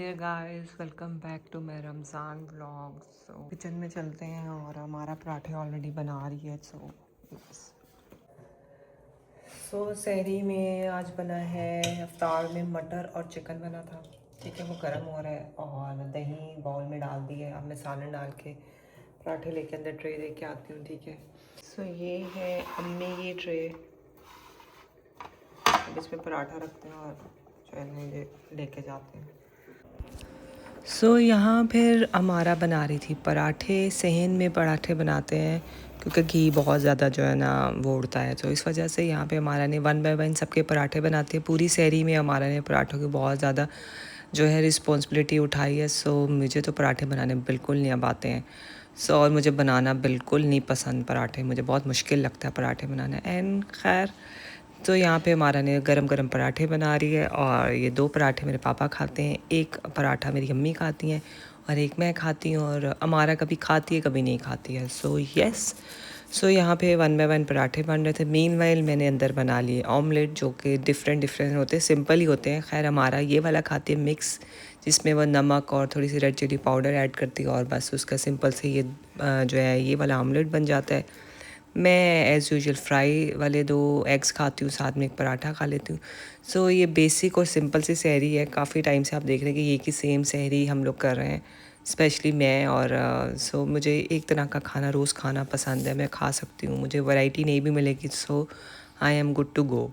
Hey guys, welcome back to my Ramzan vlog. So kitchen में चलते हैं और हमारा पराठे ऑलरेडी बना रही है। सहरी में आज बना है, अफ्तार में मटर और चिकन बना था। ठीक है, वो गर्म हो रहा है और दही बाउल में डाल दी है। अब मैं सालन डाल के पराठे लेके अंदर ट्रे दे के आती हूँ। ठीक है, ये है अम्मी की ट्रे। अब इसमें पराठा रखते हैं और जो है ना ये लेके जाते हैं। यहाँ फिर हमारा बना रही थी पराठे। सहन में पराठे बनाते हैं क्योंकि घी बहुत ज़्यादा जो है ना वो उड़ता है, तो इस वजह से यहाँ पे हमारा ने 1 बाय 1 सबके पराठे बनाती है। पूरी सहरी में हमारा ने पराठों की बहुत ज़्यादा जो है रिस्पॉन्सिबिलिटी उठाई है। मुझे तो पराठे बनाने बिल्कुल नहीं अब आते हैं। और मुझे बनाना बिल्कुल नहीं पसंद पराठे, मुझे बहुत मुश्किल लगता है पराठे बनाना। एंड खैर, तो यहाँ पे हमारा ने गरम गरम पराठे बना रही है और ये 2 पराठे मेरे पापा खाते हैं, एक पराठा मेरी अम्मी खाती हैं और एक मैं खाती हूँ। और हमारा कभी खाती है कभी नहीं खाती है। यहाँ पे 1 बाय 1 पराठे बन रहे थे। मीनवाइल मैंने अंदर बना लिए ऑमलेट, जो कि डिफरेंट होते हैं, सिंपल ही होते हैं। खैर हमारा ये वाला खाती है मिक्स, जिसमें वो नमक और थोड़ी सी रेड चिली पाउडर ऐड करती है और बस उसका सिंपल से ये जो है ये वाला ऑमलेट बन जाता है। मैं एज़ यूजुअल फ्राई वाले 2 एग्स खाती हूँ, साथ में एक पराठा खा लेती हूँ। ये बेसिक और सिंपल सी सहरी है। काफ़ी टाइम से आप देख रहे हैं कि ये की सेम सहरी हम लोग कर रहे हैं, स्पेशली मैं। और मुझे एक तरह का खाना रोज़ खाना पसंद है, मैं खा सकती हूँ, मुझे वैरायटी नहीं भी मिलेगी। I am good to go.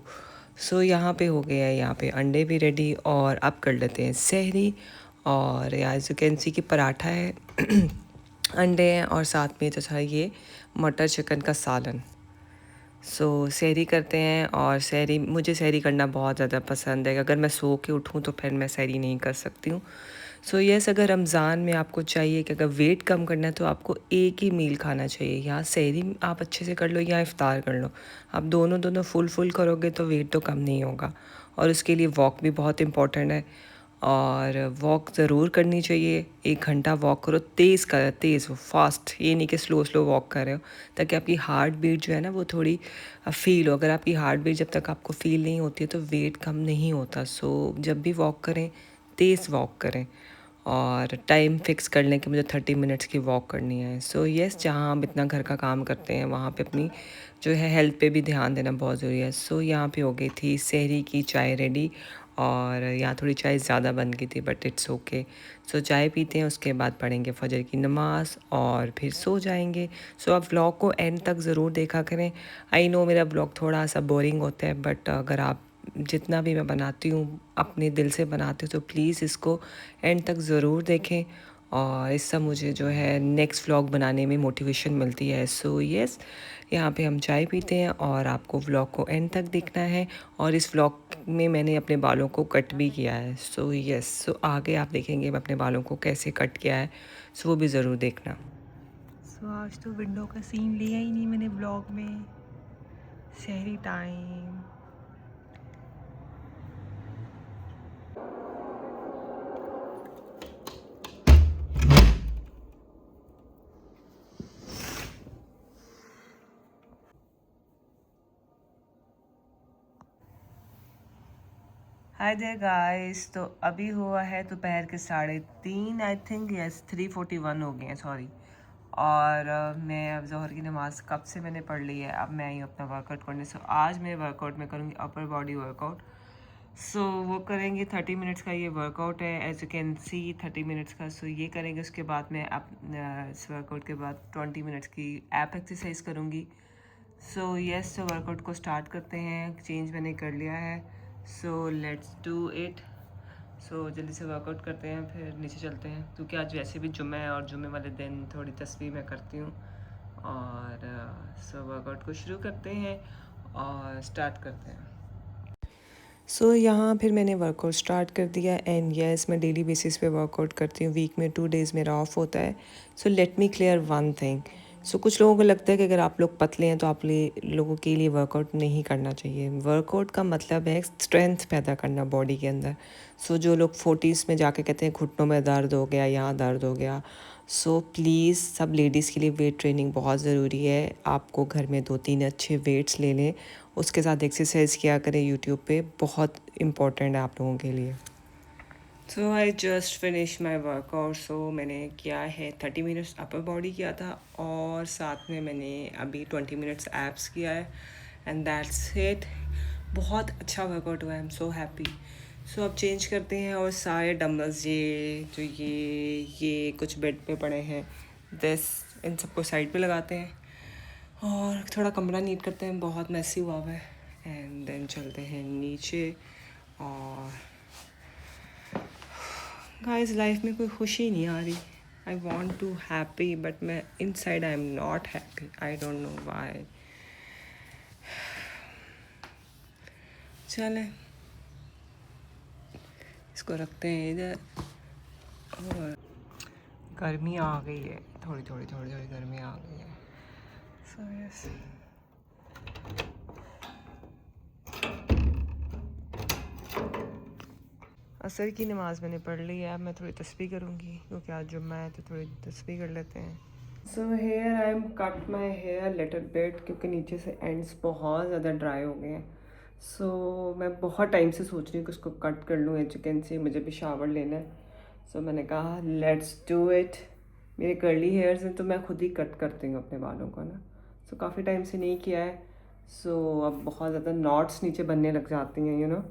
यहाँ पे हो गया है, यहाँ पे अंडे भी रेडी और अब कर लेते हैं सहरी। और एज यू कैन सी कि पराठा है अंडे हैं और साथ में तो ये मटर चिकन का सालन। सहरी करते हैं। और सहरी, मुझे सहरी करना बहुत ज़्यादा पसंद है। अगर मैं सो के उठूँ तो फिर मैं सहरी नहीं कर सकती हूँ। यस, अगर रमज़ान में आपको चाहिए कि अगर वेट कम करना है तो आपको एक ही मील खाना चाहिए। या सहरी आप अच्छे से कर लो या इफ़्तार कर लो, आप दोनों दोनों फुल करोगे तो वेट तो कम नहीं होगा। और उसके लिए वॉक भी बहुत इम्पॉर्टेंट है और वॉक ज़रूर करनी चाहिए। 1 घंटा वॉक करो, तेज़ फास्ट, ये नहीं कि स्लो वॉक कर रहे हो, ताकि आपकी हार्ट बीट जो है ना वो थोड़ी फील हो। अगर आपकी हार्ट बीट जब तक आपको फील नहीं होती है तो वेट कम नहीं होता। जब भी वॉक करें तेज़ वॉक करें और टाइम फिक्स कर लें कि मुझे 30 मिनट्स की वॉक करनी है। यस, जहाँ हम इतना घर का काम करते हैं वहाँ पे अपनी जो है हेल्थ पे भी ध्यान देना बहुत ज़रूरी है। यहाँ पे हो गई थी सहरी की चाय रेडी और यहाँ थोड़ी चाय ज़्यादा बन गई थी, बट इट्स ओके। चाय पीते हैं, उसके बाद पढ़ेंगे फजर की नमाज़ और फिर सो जाएंगे। आप व्लॉग को एंड तक ज़रूर देखा करें। आई नो मेरा व्लॉग थोड़ा सा बोरिंग होता है, बट अगर आप जितना भी मैं बनाती हूँ अपने दिल से बनाती हूँ तो प्लीज़ इसको एंड तक ज़रूर देखें और इससे मुझे जो है नेक्स्ट व्लॉग बनाने में मोटिवेशन मिलती है। यस, यहाँ पे हम चाय पीते हैं और आपको व्लॉग को एंड तक देखना है। और इस व्लॉग में मैंने अपने बालों को कट भी किया है। यस, आगे आप देखेंगे मैं अपने बालों को कैसे कट किया है, वो भी ज़रूर देखना। आज तो विंडो का सीन लिया ही नहीं मैंने व्लॉग में। शहरी टाइम। हाय देयर गाइस, तो अभी हुआ है दोपहर के 3:30, आई थिंक। यस, 3:41 हो गए हैं, सॉरी। और मैं अब ज़ोहर की नमाज़ कब से मैंने पढ़ ली है। अब मैं आई हूँ अपना वर्कआउट करने। आज मैं वर्कआउट में करूँगी अपर बॉडी वर्कआउट। वो करेंगे 30 मिनट्स का। ये वर्कआउट है as you can see, 30 minutes का। ये करेंगे। उसके बाद मैं इस वर्कआउट के बाद 20 मिनट्स की ऐप एक्सरसाइज करूँगी। यस, वर्कआउट को स्टार्ट करते हैं। चेंज मैंने कर लिया है। Let's do it. जल्दी से वर्कआउट करते हैं, फिर नीचे चलते हैं, क्योंकि आज वैसे भी जुम्मा है और जुम्मे वाले दिन थोड़ी तस्बीह मैं करती हूँ। और वर्कआउट को शुरू करते हैं और स्टार्ट करते हैं। यहाँ फिर मैंने वर्कआउट स्टार्ट कर दिया। एंड यस, मैं डेली बेसिस पे वर्कआउट करती हूँ। वीक में 2 डेज़ मेरा ऑफ होता है। Let me clear one thing. कुछ लोगों को लगता है कि अगर आप लोग पतले हैं तो आप लोगों के लिए वर्कआउट नहीं करना चाहिए। वर्कआउट का मतलब है स्ट्रेंथ पैदा करना बॉडी के अंदर। जो लोग 40s में जाके कहते हैं घुटनों में दर्द हो गया, यहाँ दर्द हो गया, प्लीज़ सब लेडीज़ के लिए वेट ट्रेनिंग बहुत ज़रूरी है। आपको घर में 2-3 अच्छे वेट्स ले लें, उसके साथ एक्सरसाइज किया करें यूट्यूब पे, बहुत इम्पोर्टेंट है आप लोगों के लिए। So I just finish my workout. So मैंने किया है 30 मिनट्स अपर बॉडी किया था और साथ में मैंने अभी 20 मिनट्स एब्स किया है एंड दैट्स इट। बहुत अच्छा वर्कआउट हुआ है, आई एम सो हैप्पी। सो अब चेंज करते हैं और सारे डम्बल्स ये कुछ बेड पे पड़े हैं, दिस इन सबको साइड पे लगाते हैं और थोड़ा कमरा नीट करते हैं, बहुत मैसी हुआ है। एंड देन चलते हैं नीचे। और गाइस लाइफ में कोई खुशी नहीं आ रही। I want to happy but मैं inside I am not happy, I don't know why. चलें इसको रखते हैं इधर। और गर्मी आ गई है, थोड़ी थोड़ी गर्मी आ गई है। सो यस, असर की नमाज़ मैंने पढ़ ली है। अब मैं थोड़ी तस्बीह करूँगी क्योंकि आज जुम्मा है, तो थोड़ी तस्बीह कर लेते हैं। So here I am cut my hair little bit क्योंकि नीचे से एंड्स बहुत ज़्यादा ड्राई हो गए हैं। सो मैं बहुत टाइम से सोच रही हूँ कि उसको कट कर लूँ एज यू कैन सी, मुझे भी शावर लेना है। सो मैंने कहा लेट्स डू इट। मेरे कर्ली हेयर्स हैं तो मैं खुद ही कट करती हूँ अपने बालों को ना। सो काफ़ी टाइम से नहीं किया है। सो अब बहुत ज़्यादा नॉट्स नीचे बनने लग जाती हैं यू नो।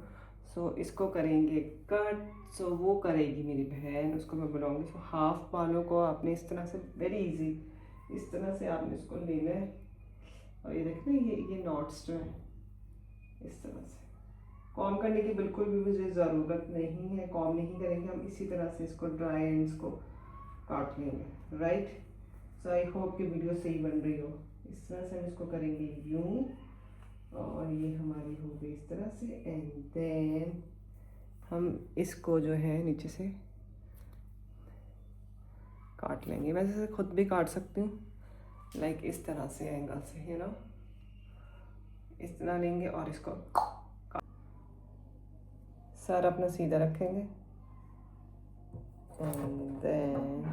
सो इसको करेंगे कट। सो वो करेगी मेरी बहन, उसको मैं बुलाऊंगी। सो हाफ बालों को आपने इस तरह से, वेरी इजी, इस तरह से आपने इसको लेना है और ये देखना ये नॉट्स जो है इस तरह से। कॉम करने की बिल्कुल भी मुझे ज़रूरत नहीं है, कॉम नहीं करेंगे हम, इसी तरह से इसको ड्राई एंड्स को काट लेंगे, राइट। सो आई होप कि वीडियो सही बन रही हो। इस तरह से हम इसको करेंगे यूँ और ये हमारी हो गई इस तरह से। एंड देन हम इसको जो है नीचे से काट लेंगे। वैसे खुद भी काट सकती हूँ, लाइक इस तरह से एंगल से यू नो, इस तरह लेंगे और इसको सर अपना सीधा रखेंगे। एंड देन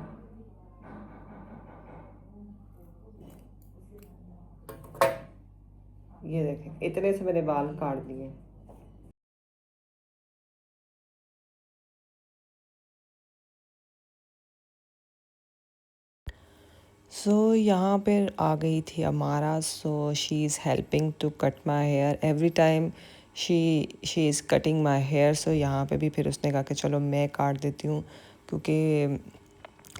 ये देखें, इतने से मैंने बाल काट दिए। सो यहाँ पे आ गई थी अमारा। So she is helping to cut my hair every time she is cutting my hair. So यहाँ पे भी फिर उसने कहा कि चलो मैं काट देती हूँ क्योंकि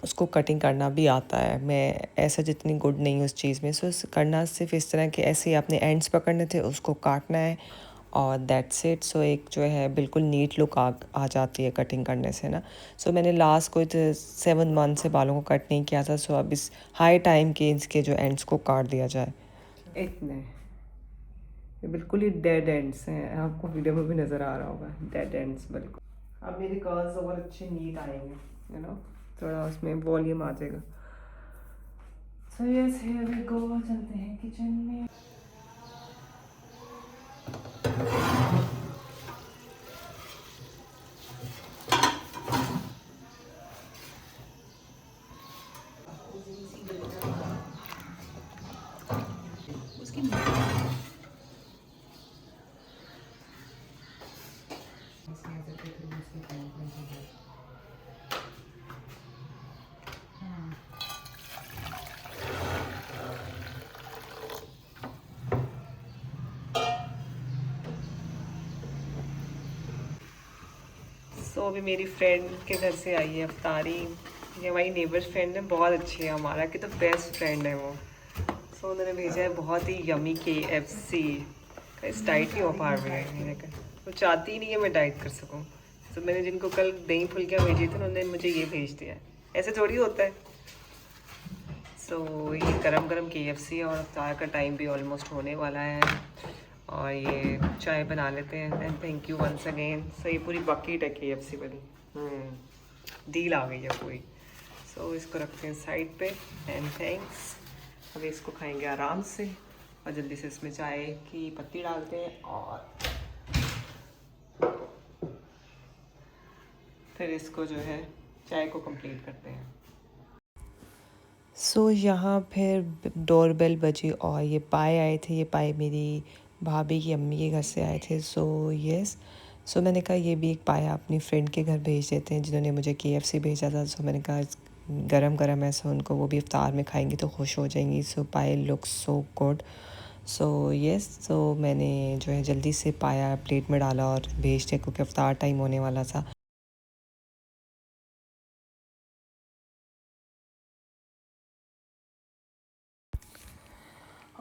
उसको कटिंग करना भी आता है। मैं ऐसा जितनी गुड नहीं हूँ उस चीज़ में। सो करना सिर्फ इस तरह के ऐसे ही आपने एंड्स पकड़ने थे, उसको काटना है और दैट्स इट। सो एक जो है बिल्कुल नीट लुक आ जाती है कटिंग करने से ना। सो मैंने लास्ट कोई 7 मंथ से बालों को कट नहीं किया था। सो अब इस हाई टाइम के इसके जो एंड्स को काट दिया जाए। इतने ये बिल्कुल ही डेड एंड्स हैं, आपको वीडियो में भी नज़र आ रहा होगा, डेड एंड्स बिल्कुल। अब मेरे कर्ल्स और अच्छे नीट आएंगे यू नो, थोड़ा उसमें वॉल्यूम आ जाएगा। So yes here we go, चलते हैं किचन में। सो अभी मेरी फ्रेंड के घर से आई है अफ्तारी। ये हमारी नेबर्स फ्रेंड है, बहुत अच्छी है, हमारा की तो बेस्ट फ्रेंड है वो। सो उन्होंने भेजा है बहुत ही यमी KFC। इस डाइट नहीं हो पा रही है मेरे का, वो चाहती ही नहीं है मैं डाइट कर सकूँ। तो मैंने जिनको कल दही फुल्कियाँ भेजी थी उन्होंने मुझे ये भेज दिया, ऐसे थोड़ी होता है। सो ये गरम गरम KFC है और अफ्तार का टाइम भी ऑलमोस्ट होने वाला है और ये चाय बना लेते हैं। And thank you once again. So ये पूरी बकेट है KFC वाली, डील आ गई है पूरी। सो इसको रखते हैं साइड पे एंड थैंक्स। अब इसको खाएंगे आराम से और जल्दी से इसमें चाय की पत्ती डालते हैं और फिर इसको जो है चाय को कंप्लीट करते हैं। सो यहाँ फिर डोरबेल बजी और ये पाए आए थे। ये पाए मेरी भाभी की अम्मी के घर से आए थे। सो यस, सो मैंने कहा ये भी एक पाया अपनी फ्रेंड के घर भेज देते हैं जिन्होंने मुझे KFC भेजा था। सो मैंने कहा गरम गरम है, सो उनको वो भी इफ्तार में खाएंगी तो खुश हो जाएंगी। सो पाए look so good. So yes, so मैंने जो है जल्दी से पाया प्लेट में डाला और भेज दिया क्योंकि इफ्तार टाइम होने वाला था।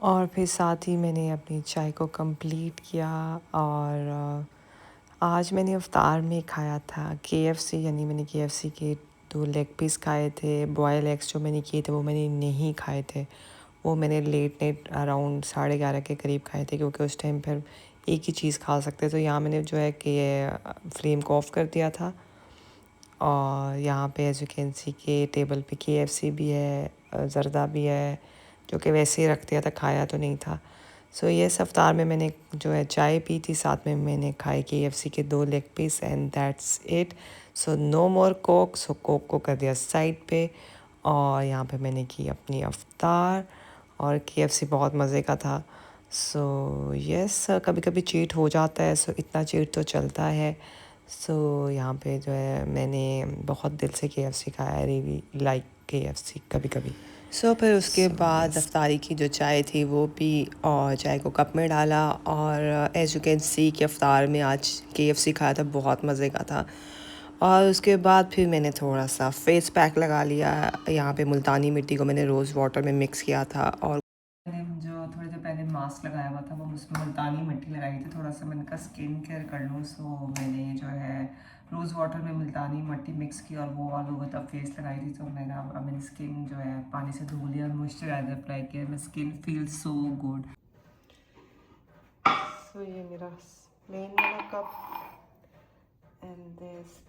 और फिर साथ ही मैंने अपनी चाय को कंप्लीट किया। और आज मैंने इफ्तार में खाया था KFC, यानी मैंने KFC के 2 लेग पीस खाए थे। बॉयल एग्स जो मैंने किए थे वो मैंने नहीं खाए थे, वो मैंने लेट नाइट अराउंड 11:30 के करीब खाए थे क्योंकि उस टाइम पर एक ही चीज़ खा सकते। तो यहाँ मैंने जो है कि फ्लेम को ऑफ़ कर दिया था। और यहाँ पे एज यू कैन सी के टेबल पे KFC भी है, ज़रदा भी है, जो कि वैसे ही रख दिया था, खाया तो नहीं था। सो ये इफ्तार में मैंने जो है चाय पी थी, साथ में मैंने खाए KFC के 2 leg piece and that's it. So no more Coke. So Coke को कर दिया साइड पे और यहाँ पे मैंने की अपनी इफ्तार। और KFC बहुत मज़े का था। सो यस, कभी कभी चीट हो जाता है, सो इतना चीट तो चलता है। सो यहाँ पे जो है मैंने बहुत दिल से KFC खाया, आई रियली लाइक KFC कभी कभी। सो फिर उसके बाद अफ्तारी की जो चाय थी वो पी और चाय को कप में डाला। और एज यू कैन सी कि अफ्तार में आज KFC खाया था, बहुत मज़े का था। और उसके बाद फिर मैंने थोड़ा सा फेस पैक लगा लिया। यहाँ पे मुल्तानी मिट्टी को मैंने रोज़ वाटर में मिक्स किया था और मैंने जो थोड़ी देर पहले मास्क लगाया हुआ था वो उसमें मुल्तानी मिट्टी लगाई थी, थोड़ा सा मैंने कहा स्किन केयर कर लूँ। सो मैंने जो है रोज़ वाटर में मुल्तानी मिट्टी मिक्स की और वो ऑल ओवर द फेस लगाई थी। तो मैंने अब मेरी स्किन जो है पानी से धो लिया और मॉइस्चराइजर अप्लाई किया, मेरी स्किन फील सो गुड। सो ये मेरा मेन वाला कप एंड दिस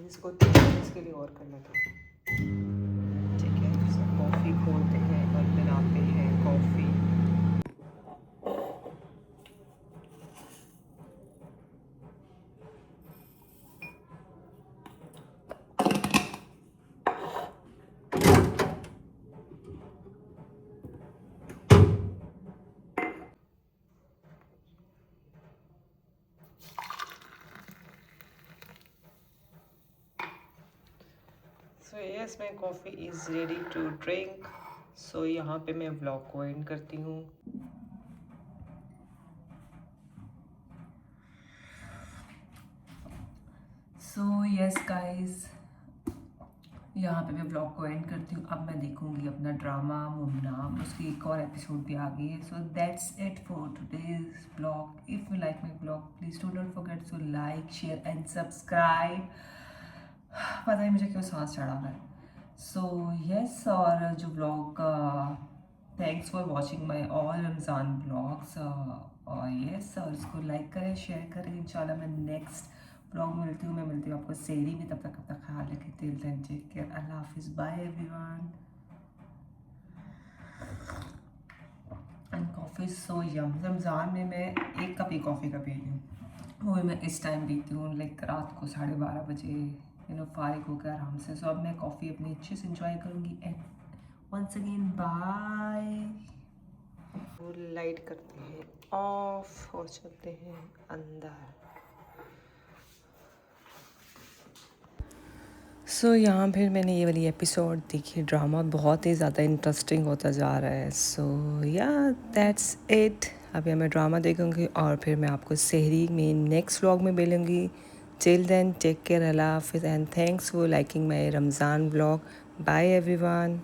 इसको 3 मिनट्स के लिए और करना था। ठीक है, सो कॉफ़ी खोलते हैं और बनाते हैं coffee. So yes, my coffee is ready to drink. So यहाँ पे मैं व्लॉग को एंड करती हूँ। सो यस गाइस, यहाँ पे मैं ब्लॉग को एंड करती हूँ। अब मैं देखूँगी अपना ड्रामा मुमनाम, उसकी एक और एपिसोड भी आ गई है। So that's it for today's blog. If you like my blog please do not forget to like share and subscribe. पता नहीं मुझे क्यों सांस चढ़ा हुआ है। सो यस, और जो blog thanks for watching my all Ramzan blogs. और यस, और इसको लाइक करें, शेयर करें। इंशाल्लाह मैं नेक्स्ट ब्लॉग मिलती हूँ, मैं मिलती हूँ आपको सेरी में। तब तक अपना ख्याल रखें। टिल देन टेक केयर, अल्लाह हाफिज़, bye everyone. And coffee so yum. Ramzan में मैं 1 कप ही कॉफ़ी का पीती हूँ, वो भी मैं इस टाइम पीती हूँ, लाइक रात को 12:30 बजे, फारिग होकर आराम से। सो अब मैं कॉफ़ी अपनी अच्छे से इंजॉय करूँगी। And once again bye. Light करते हैं ऑफ और चलते हैं अंदर। सो यहाँ फिर मैंने ये वाली एपिसोड देखी, ड्रामा बहुत ही ज़्यादा इंटरेस्टिंग होता जा रहा है। सो या दैट्स इट। अभी मैं ड्रामा देखूँगी और फिर मैं आपको सहरी में नेक्स्ट व्लॉग में मिलूँगी। टिल देन टेक केयर, अल्लाह हाफिज़ and thanks for liking my Ramzan vlog. Bye everyone.